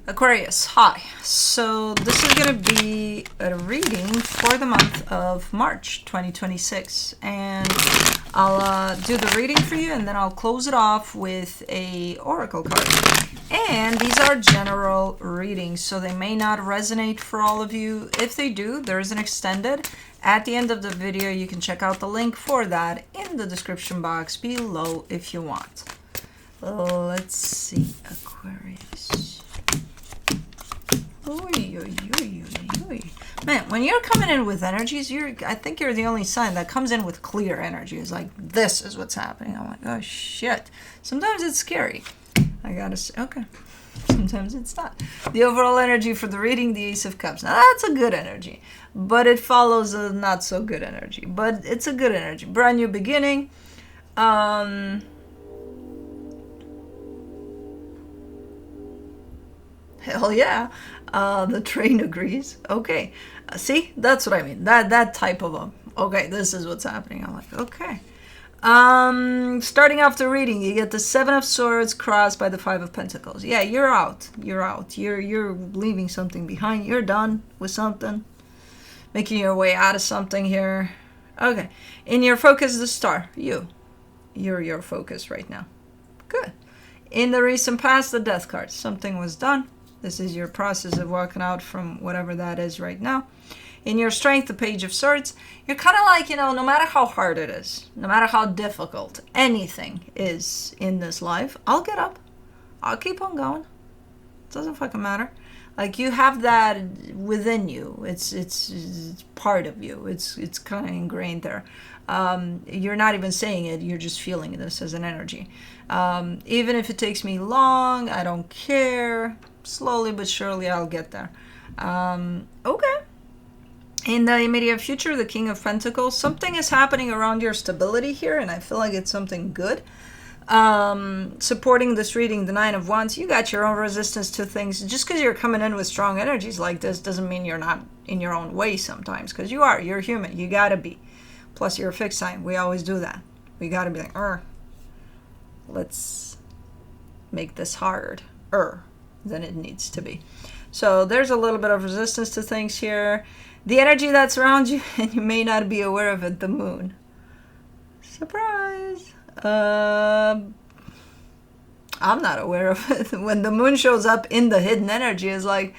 Aquarius, hi. So this is going to be a reading for the month of March 2026. And I'll do the reading for you, and then I'll close it off with a oracle card. And these are general readings, so they may not resonate for all of you. If they do, there is an extended. At the end of the video, you can check out the link for that in the description box below if you want. Let's see, Aquarius. Oy, oy, oy, oy, oy. Man, when you're coming in with energies, I think you're the only sign that comes in with clear energy. It's like, this is what's happening. I'm like, oh shit. Sometimes it's scary. I gotta say, okay. Sometimes it's not. The overall energy for the reading, the Ace of Cups. Now that's a good energy, but it follows a not so good energy. But it's a good energy. Brand new beginning. Hell yeah. The train agrees. Okay. See, that's what I mean. That type of okay, this is what's happening. I'm like, okay. Starting off the reading, you get the Seven of Swords crossed by the Five of Pentacles. Yeah, you're out. You're out. You're leaving something behind. You're done with something. Making your way out of something here. Okay. In your focus, the Star. You're your focus right now. Good. In the recent past, the Death card. Something was done. This is your process of walking out from whatever that is right now. In your strength, the Page of Swords, you're kind of like, no matter how hard it is, no matter how difficult anything is in this life, I'll get up. I'll keep on going. It doesn't fucking matter. Like, you have that within you. It's part of you. It's kind of ingrained there. You're not even saying it. You're just feeling this as an energy. Even if it takes me long, I don't care. Slowly but surely I'll get there. Okay. In the immediate future, the King of Pentacles, something is happening around your stability here, and I feel like it's something good. Supporting this reading, the Nine of Wands, you got your own resistance to things. Just because you're coming in with strong energies like this doesn't mean you're not in your own way sometimes, because you're human. You gotta be. Plus, you're a fixed sign. We always do that. We gotta be like, let's make this harder than it needs to be. So there's a little bit of resistance to things here. The energy that's around you, and you may not be aware of it, the Moon. Surprise! I'm not aware of it. When the Moon shows up in the hidden energy, it's like,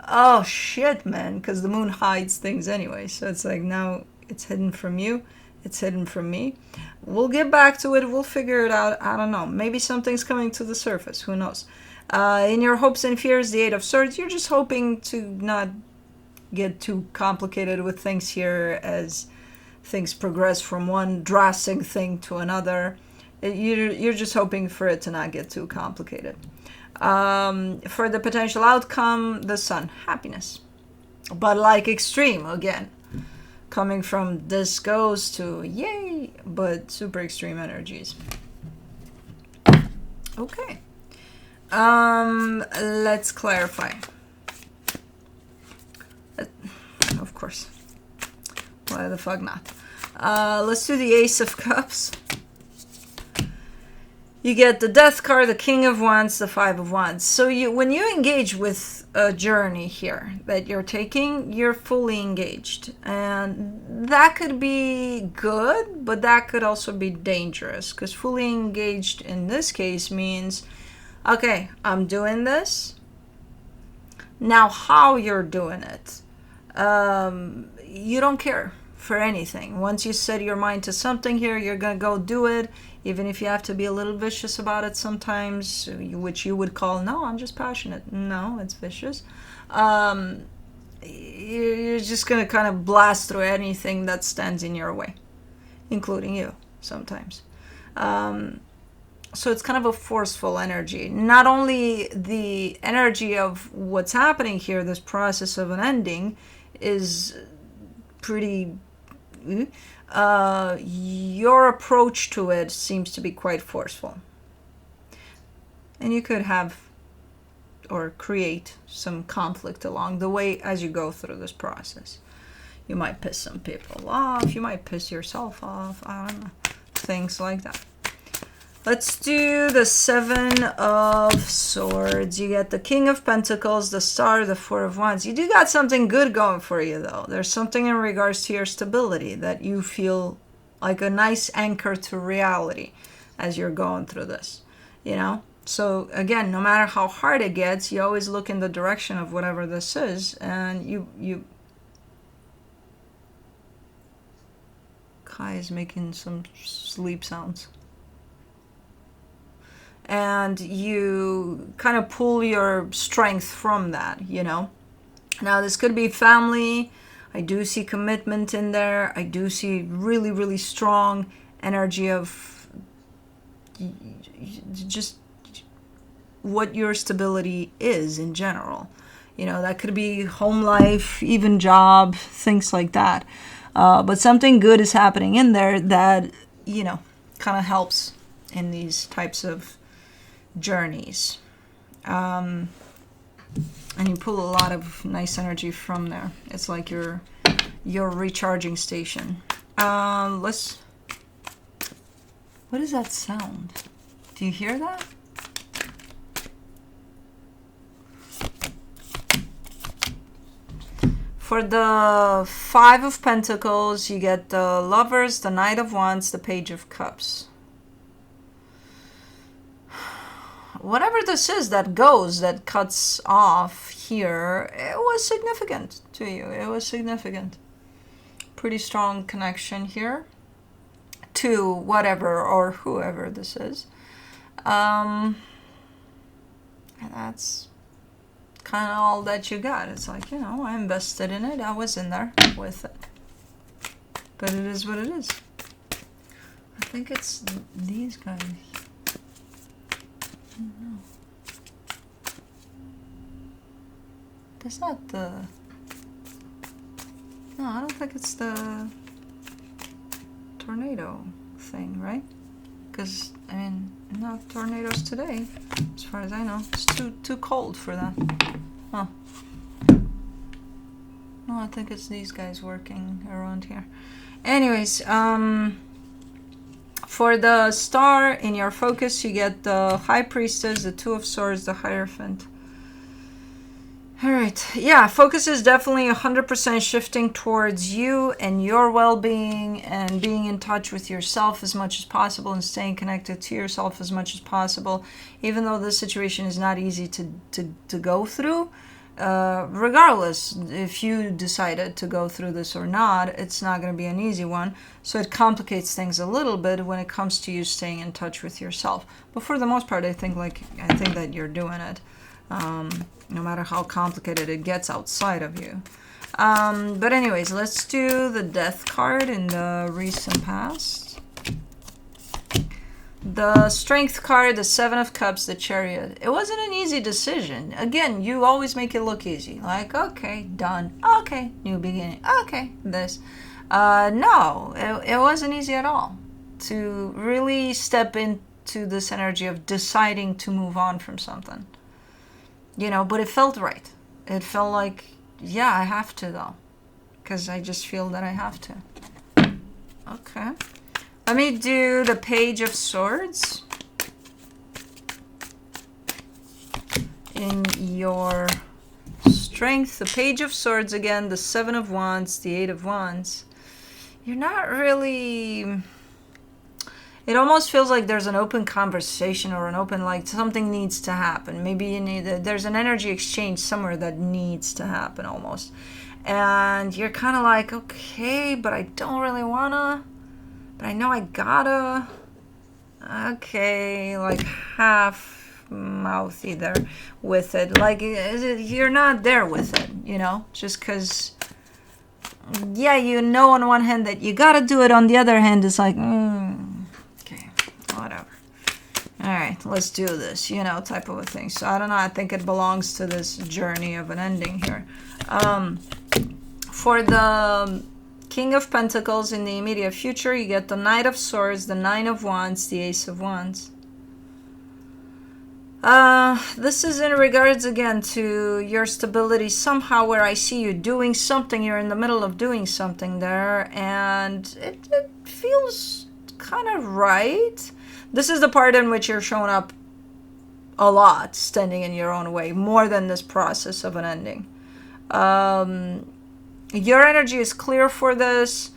oh shit, man, because the Moon hides things anyway. So it's like, now it's hidden from you. It's hidden from me. We'll get back to it. We'll figure it out. I don't know. Maybe something's coming to the surface. Who knows? In your hopes and fears, the Eight of Swords, you're just hoping to not get too complicated with things here as things progress from one drastic thing to another. You're just hoping for it to not get too complicated. For the potential outcome, the Sun, happiness. But like extreme, again. Coming from this goes to yay, but super extreme energies. Okay. Let's clarify. Of course. Why the fuck not? Let's do the Ace of Cups. You get the Death card, the King of Wands, the Five of Wands. So when you engage with a journey here that you're taking, you're fully engaged. And that could be good, but that could also be dangerous. Because fully engaged in this case means, okay, I'm doing this. Now how you're doing it. You don't care for anything. Once you set your mind to something here, you're going to go do it. Even if you have to be a little vicious about it sometimes, which you would call, no, I'm just passionate. No, it's vicious. You're just going to kind of blast through anything that stands in your way, including you sometimes. So it's kind of a forceful energy. Not only the energy of what's happening here, this process of an ending is pretty... your approach to it seems to be quite forceful. And you could have or create some conflict along the way as you go through this process. You might piss some people off. You might piss yourself off. I don't know. Things like that. Let's do the Seven of Swords. You get the King of Pentacles, the Star, the Four of Wands. You do got something good going for you, though. There's something in regards to your stability that you feel like a nice anchor to reality as you're going through this, you know? So again, no matter how hard it gets, you always look in the direction of whatever this is, and you Kai is making some sleep sounds. And you kind of pull your strength from that, you know. Now this could be family. I do see commitment in there. I do see really, really strong energy of just what your stability is in general. You know, that could be home life, even job, things like that. But something good is happening in there that, you know, kind of helps in these types of journeys. And you pull a lot of nice energy from there. It's like your recharging station. What is that sound? Do you hear that? For the Five of Pentacles, you get the Lovers, the Knight of Wands, the Page of Cups. Whatever this is that goes, that cuts off here, it was significant to you. It was significant. Pretty strong connection here to whatever or whoever this is. And that's kind of all that you got. It's like, you know, I invested in it. I was in there with it. But it is what it is. I think it's these guys. I don't know. That's not the... No, I don't think it's the tornado thing, right? Because, I mean, not tornadoes today, as far as I know. It's too cold for that. Huh. No, I think it's these guys working around here. Anyways, for the Star in your focus, you get the High Priestess, the Two of Swords, the Hierophant. Alright, yeah, focus is definitely 100% shifting towards you and your well-being and being in touch with yourself as much as possible and staying connected to yourself as much as possible. Even though this situation is not easy to go through, regardless if you decided to go through this or not, it's not going to be an easy one. So it complicates things a little bit when it comes to you staying in touch with yourself. But for the most part, I think that you're doing it. No matter how complicated it gets outside of you. But anyways, let's do the Death card in the recent past. The Strength card, the Seven of Cups, the Chariot. It wasn't an easy decision. Again, you always make it look easy. Like, okay, done. Okay, new beginning. Okay, this. No, it wasn't easy at all. To really step into this energy of deciding to move on from something. You know, but it felt right. It felt like, yeah, I have to though. Because I just feel that I have to. Okay. Let me do the Page of Swords. In your Strength, the Page of Swords again, the Seven of Wands, the Eight of Wands. You're not really... It almost feels like there's an open conversation or an open, like something needs to happen. Maybe you need, there's an energy exchange somewhere that needs to happen almost. And you're kind of like, okay, but I don't really wanna, but I know I gotta. Okay, like half mouthy there with it. Like you're not there with it, you know, just because, yeah, you know on one hand that you gotta do it. On the other hand, it's like, whatever. All right, let's do this, you know, type of a thing. So I don't know. I think it belongs to this journey of an ending here. For the King of Pentacles in the immediate future, you get the Knight of Swords, the Nine of Wands, the Ace of Wands. This is in regards again to your stability somehow, where I see you doing something. You're in the middle of doing something there, and it feels kind of right. This is the part in which you're showing up a lot, standing in your own way, more than this process of an ending. Your energy is clear for this.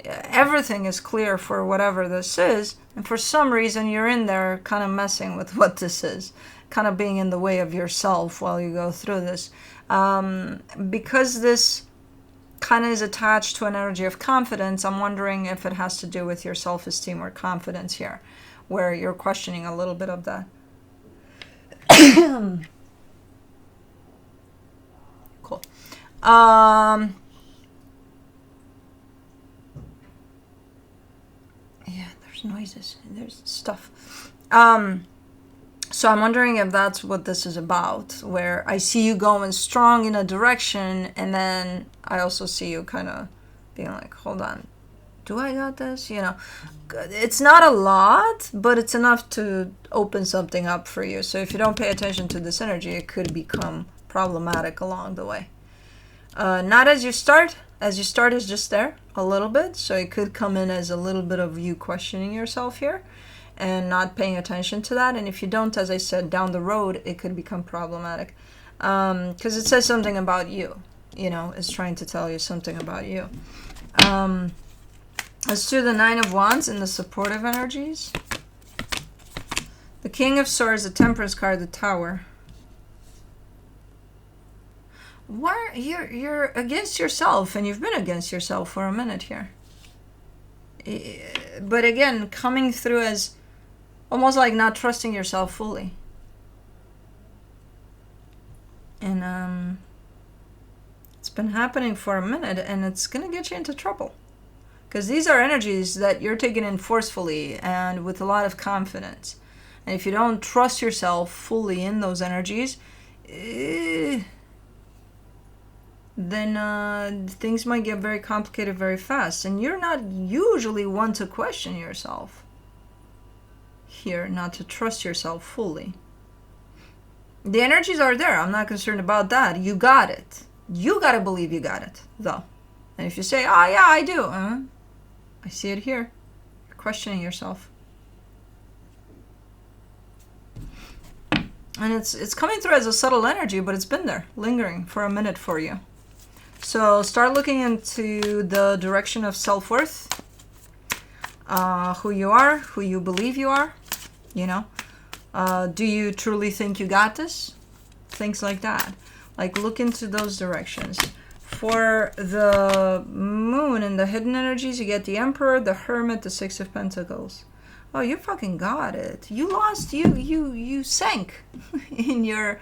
Everything is clear for whatever this is. And for some reason, you're in there kind of messing with what this is, kind of being in the way of yourself while you go through this. Because this kind of is attached to an energy of confidence, I'm wondering if it has to do with your self-esteem or confidence here, where you're questioning a little bit of that. Cool. Yeah, there's noises, there's stuff. So I'm wondering if that's what this is about, where I see you going strong in a direction, and then I also see you kind of being like, hold on, do I got this? You know, it's not a lot, but it's enough to open something up for you. So if you don't pay attention to this energy, it could become problematic along the way. Not as you start. As you start is just there a little bit. So it could come in as a little bit of you questioning yourself here and not paying attention to that. And if you don't, as I said, down the road, it could become problematic. Because it says something about you. You know, it's trying to tell you something about you. Let's do the Nine of Wands in the supportive energies. The King of Swords, the Temperance card, the Tower. Why you're against yourself, and you've been against yourself for a minute here. But again, coming through as almost like not trusting yourself fully. And it's been happening for a minute, and it's gonna get you into trouble. Because these are energies that you're taking in forcefully and with a lot of confidence. And if you don't trust yourself fully in those energies, then things might get very complicated very fast. And you're not usually one to question yourself here, not to trust yourself fully. The energies are there. I'm not concerned about that. You got it. You got to believe you got it, though. And if you say, oh, yeah, I do. I see it here. You're questioning yourself. And it's coming through as a subtle energy, but it's been there, lingering for a minute for you. So start looking into the direction of self-worth. Who you are, who you believe you are, you know. Do you truly think you got this? Things like that. Like, look into those directions. For the Moon and the hidden energies, you get the Emperor, the Hermit, the Six of Pentacles. Oh, you fucking got it. You lost. You sank in your.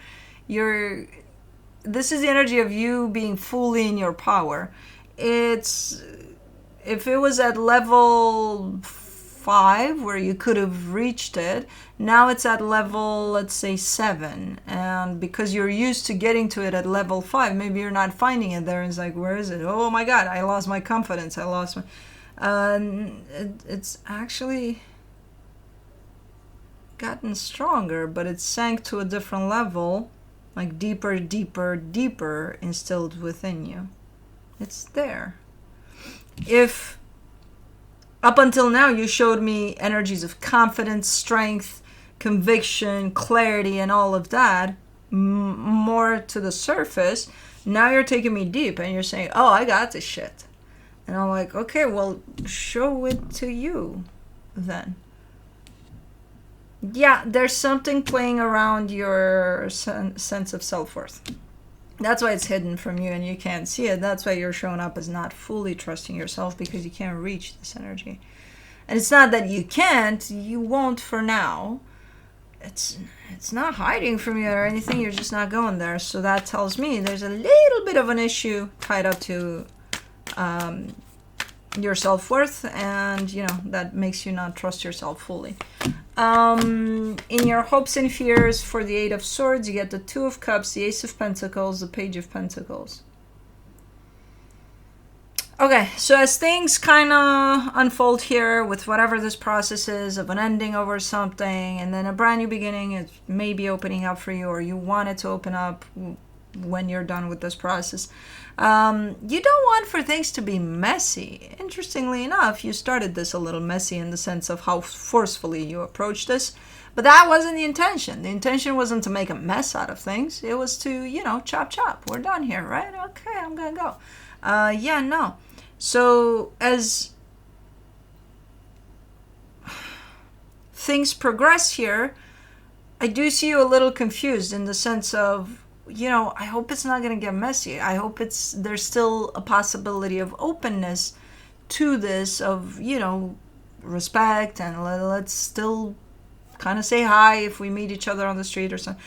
This is the energy of you being fully in your power. It's, if it was at level 5 where you could have reached it, now it's at level, let's say 7, and because you're used to getting to it at level 5, maybe you're not finding it there. It's like, where is it? Oh my god, I lost my confidence. I lost my it's actually gotten stronger, but it sank to a different level, like deeper instilled within you. It's there. If up until now you showed me energies of confidence, strength, conviction, clarity, and all of that, more to the surface, now you're taking me deep and you're saying, oh, I got this shit. And I'm like, okay, well, show it to you then. Yeah, there's something playing around your sense of self-worth. That's why it's hidden from you and you can't see it. That's why you're showing up as not fully trusting yourself, because you can't reach this energy. And it's not that you can't, you won't for now. It's not hiding from you or anything, you're just not going there. So that tells me there's a little bit of an issue tied up to your self-worth, and you know, that makes you not trust yourself fully. In your hopes and fears, for the Eight of Swords, you get the Two of Cups, the Ace of Pentacles, the Page of Pentacles. Okay, so as things kind of unfold here with whatever this process is of an ending over something and then a brand new beginning, it may be opening up for you, or you want it to open up, when you're done with this process. You don't want for things to be messy. Interestingly enough, you started this a little messy in the sense of how forcefully you approached this, but that wasn't the intention. The intention wasn't to make a mess out of things. It was to, chop chop. We're done here, right? Okay, I'm gonna go. Yeah, no. So as things progress here, I do see you a little confused in the sense of, I hope it's not going to get messy. I hope there's still a possibility of openness to this, of, respect, and let's still kind of say hi if we meet each other on the street or something,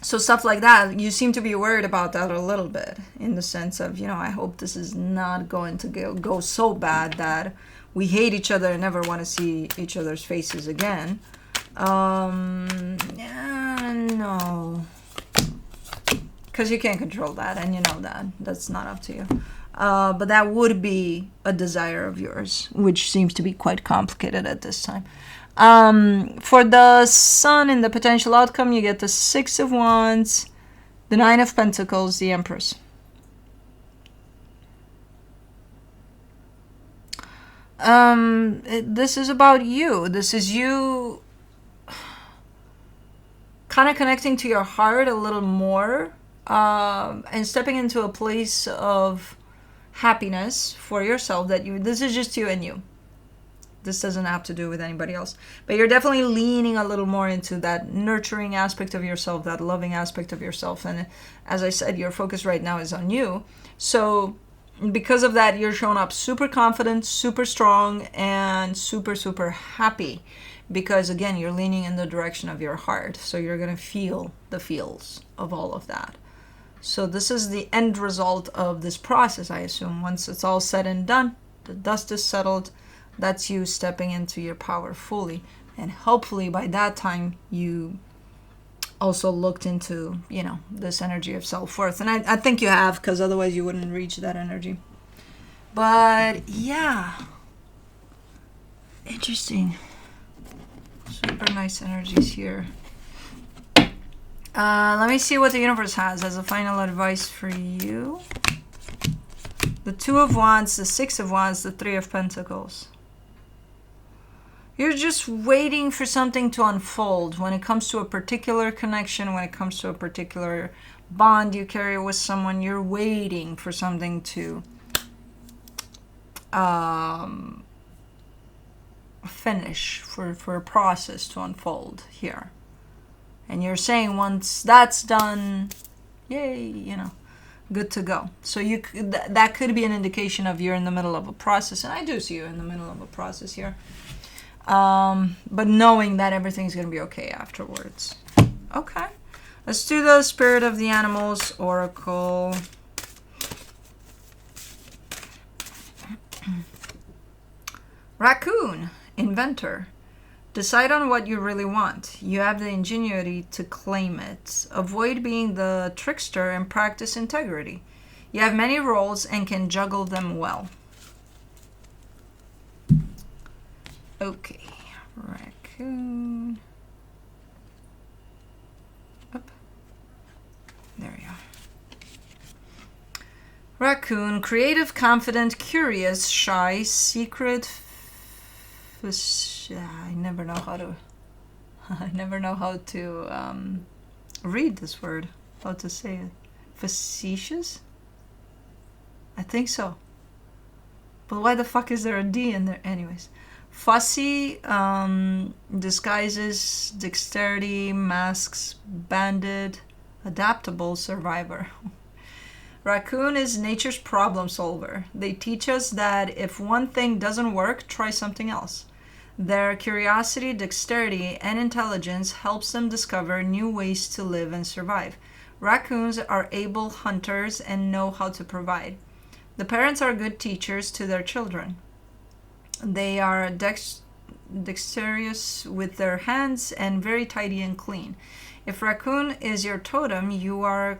So stuff like that, you seem to be worried about that a little bit, in the sense of, I hope this is not going to go so bad that we hate each other and never want to see each other's faces again. No. Because you can't control that, and you know that. That's not up to you. But that would be a desire of yours, which seems to be quite complicated at this time. For the Sun and the potential outcome, you get the Six of Wands, the Nine of Pentacles, the Empress. This is about you. This is you kind of connecting to your heart a little more, and stepping into a place of happiness for yourself, that this is just you and you. This doesn't have to do with anybody else. But you're definitely leaning a little more into that nurturing aspect of yourself, that loving aspect of yourself. And as I said, your focus right now is on you. So because of that, you're showing up super confident, super strong, and super, super happy. Because again, you're leaning in the direction of your heart. So you're going to feel the feels of all of that. So this is the end result of this process, I assume. Once it's all said and done, the dust is settled, that's you stepping into your power fully. And hopefully by that time, you also looked into, this energy of self-worth. And I think you have, because otherwise you wouldn't reach that energy. But yeah, interesting. Super nice energies here. Let me see what the universe has as a final advice for you. The Two of Wands, the Six of Wands, the Three of Pentacles. You're just waiting for something to unfold when it comes to a particular connection, when it comes to a particular bond you carry with someone. You're waiting for something to finish, for a process to unfold here. And you're saying once that's done, yay, good to go. So that could be an indication of you're in the middle of a process. And I do see you in the middle of a process here. But knowing that everything's going to be okay afterwards. Okay. Let's do the Spirit of the Animals Oracle. Raccoon, inventor. Decide on what you really want. You have the ingenuity to claim it. Avoid being the trickster and practice integrity. You have many roles and can juggle them well. Okay, raccoon. Up. There we are. Raccoon, creative, confident, curious, shy, secret. I never know how to read this word. How to say it? Facetious? I think so. But why the fuck is there a D in there? Anyways. Fussy, disguises, dexterity, masks, bandit, adaptable, survivor. Raccoon is nature's problem solver. They teach us that if one thing doesn't work, try something else. Their curiosity, dexterity, and intelligence helps them discover new ways to live and survive. Raccoons are able hunters and know how to provide. The parents are good teachers to their children. They are dexterous with their hands and very tidy and clean. If raccoon is your totem, you are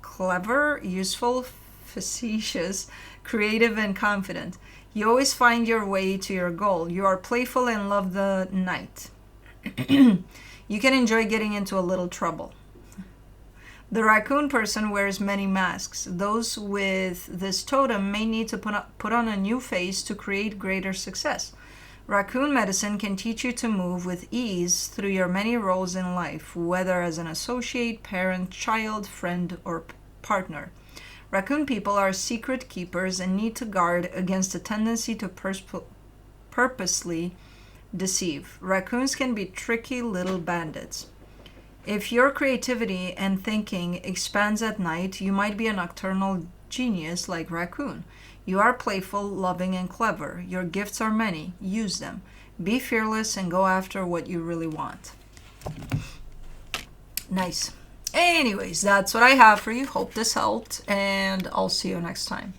clever, useful, facetious, creative, and confident. You always find your way to your goal. You are playful and love the night. You can enjoy getting into a little trouble. The raccoon person wears many masks. Those with this totem may need to put on a new face to create greater success. Raccoon medicine can teach you to move with ease through your many roles in life, whether as an associate, parent, child, friend, or partner. Raccoon people are secret keepers and need to guard against a tendency to purposely deceive. Raccoons can be tricky little bandits. If your creativity and thinking expands at night, you might be a nocturnal genius like raccoon. You are playful, loving, and clever. Your gifts are many. Use them. Be fearless and go after what you really want. Nice. Anyways, that's what I have for you. Hope this helped, and I'll see you next time.